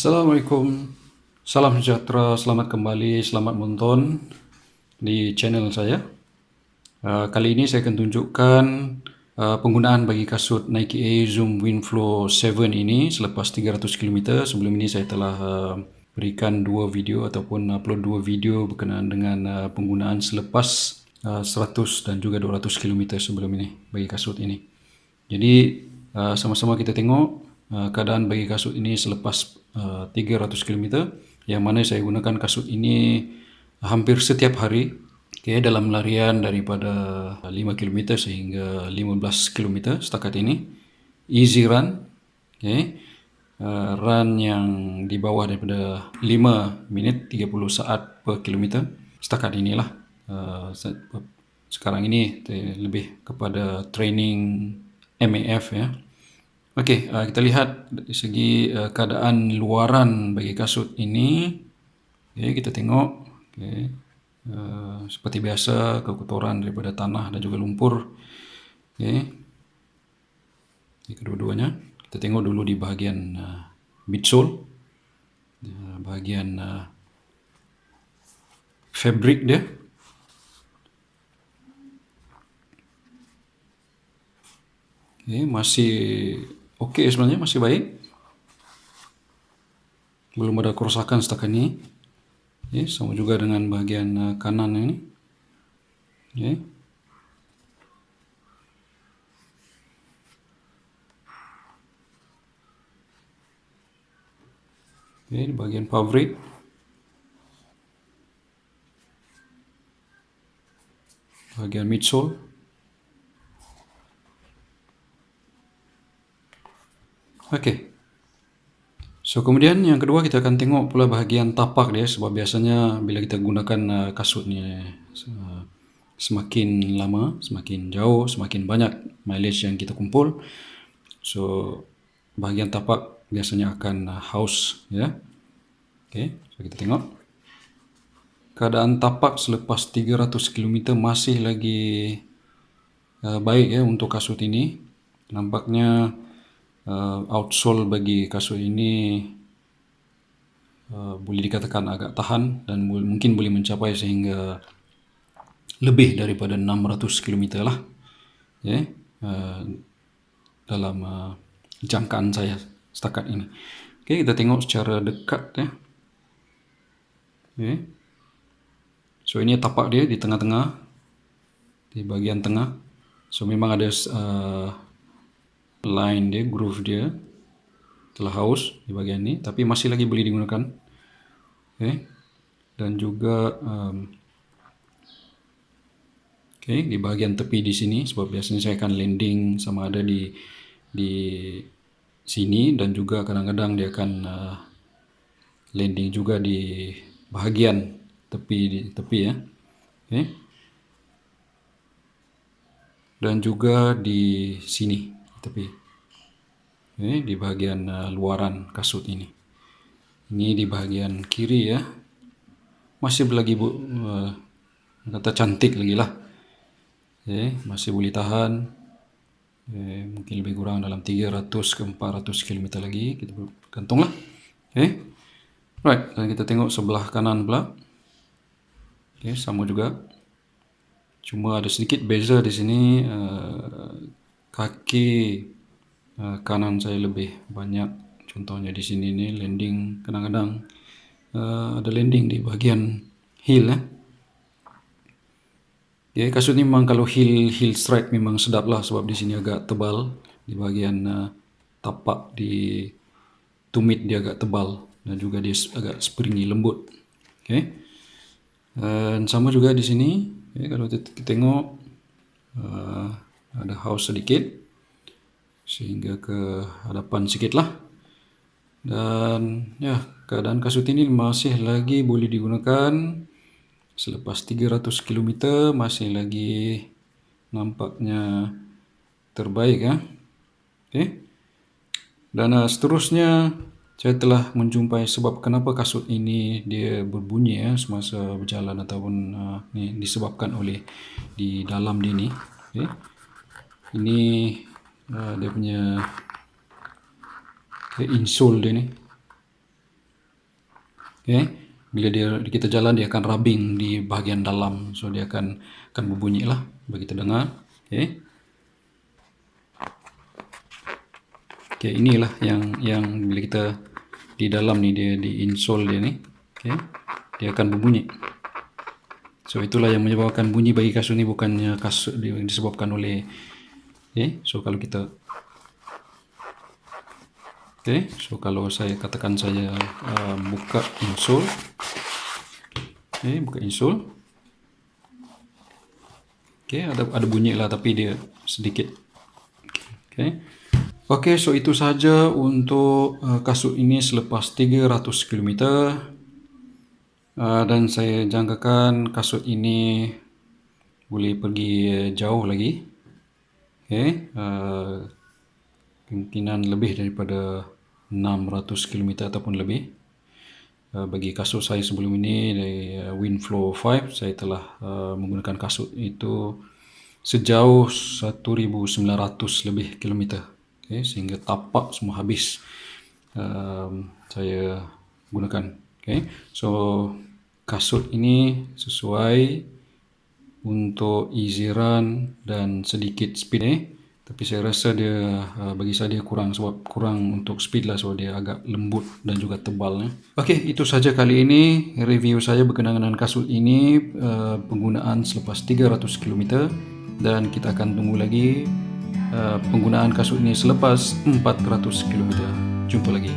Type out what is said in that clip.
Assalamualaikum, salam sejahtera, selamat kembali, selamat menonton di channel saya. Kali ini saya akan tunjukkan penggunaan bagi kasut Nike Air Zoom Windflow 7 ini selepas 300 km. Sebelum ini saya telah berikan dua video ataupun upload dua video berkenaan dengan penggunaan selepas 100 dan juga 200 km sebelum ini bagi kasut ini. Jadi sama-sama kita tengok keadaan bagi kasut ini selepas 300 km, yang mana saya gunakan kasut ini hampir setiap hari. Dalam larian daripada 5 km sehingga 15 km setakat ini. Easy run. Run yang di bawah daripada 5 minit 30 saat per kilometer. Setakat inilah. Sekarang ini lebih kepada training MAF ya. Okey, kita lihat dari segi keadaan luaran bagi kasut ini. Kita tengok. Seperti biasa, kekotoran daripada tanah dan juga lumpur. Kedua-duanya. Kita tengok dulu di bahagian midsole, bahagian fabric dia. Masih okey sebenarnya, masih baik. Belum ada kerosakan setakat ini. Sama juga dengan bahagian kanan ini. Di bahagian fabric. Bahagian midsole. Okey. So, kemudian yang kedua kita akan tengok pula bahagian tapak dia, sebab biasanya bila kita gunakan kasut ni semakin lama, semakin jauh, semakin banyak mileage yang kita kumpul. So, bahagian tapak biasanya akan haus ya. So kita tengok. Keadaan tapak selepas 300 km masih lagi baik ya untuk kasut ini. Nampaknya outsole bagi kasut ini boleh dikatakan agak tahan dan mungkin boleh mencapai sehingga lebih daripada 600 km lah dalam jangkaan saya setakat ini. Kita tengok secara dekat ya. So ini tapak dia di tengah-tengah, di bahagian tengah. So memang ada line dia, groove dia telah haus di bahagian ini, tapi masih lagi boleh digunakan. Dan juga di bahagian tepi di sini, sebab biasanya saya akan landing sama ada di sini, dan juga kadang-kadang dia akan landing juga di bahagian tepi ya. Dan juga di sini tepi. Di bahagian luaran kasut ini. Ini di bahagian kiri ya. Masih lagi kata cantik lagi lah. Masih boleh tahan. Mungkin lebih kurang dalam 300 ke 400 km lagi. Kita bergantung lah. Right, dan kita tengok sebelah kanan pula. Sama juga. Cuma ada sedikit beza di sini. Kaki kanan saya lebih banyak. Contohnya di sini ni landing, kadang-kadang ada landing di bahagian heel kasut ni memang kalau heel strike memang sedap lah, sebab di sini agak tebal di bahagian tapak, di tumit dia agak tebal dan juga dia agak springy, lembut. Dan sama juga di sini. Kalau kita tengok ada haus sedikit sehingga ke hadapan sikit lah. Dan ya, keadaan kasut ini masih lagi boleh digunakan selepas 300 km, masih lagi nampaknya terbaik ya. Dan seterusnya saya telah menjumpai sebab kenapa kasut ini dia berbunyi ya semasa berjalan, ataupun ni disebabkan oleh di dalam dia ni. Ini dia punya insole dia ni. Okay. Bila kita jalan dia akan rubbing di bahagian dalam, so dia akan berbunyi lah bagi kita dengar. Okay. Okay, inilah yang bila kita di dalam ni dia di insole dia ni. Okay. Dia akan berbunyi. So itulah yang menyebabkan bunyi bagi kasut ni, bukannya kasut disebabkan oleh so kalau kita so kalau saya katakan saya buka insole, buka insole, ada bunyi lah tapi dia sedikit. Okay, so itu saja untuk kasut ini selepas 300 km. Dan saya jangkakan kasut ini boleh pergi jauh lagi. Kemungkinan lebih daripada 600 km ataupun lebih. Bagi kasut saya sebelum ini dari Winflow 5, saya telah menggunakan kasut itu sejauh 1900 lebih kilometer. Sehingga tapak semua habis saya gunakan. So kasut ini sesuai untuk easy run dan sedikit speed tapi saya rasa dia bagi saya dia kurang, sebab kurang untuk speed lah, sebab dia agak lembut dan juga tebal. Okey, itu saja kali ini review saya berkenaan dengan kasut ini, penggunaan selepas 300 km, dan kita akan tunggu lagi penggunaan kasut ini selepas 400 km. Jumpa lagi.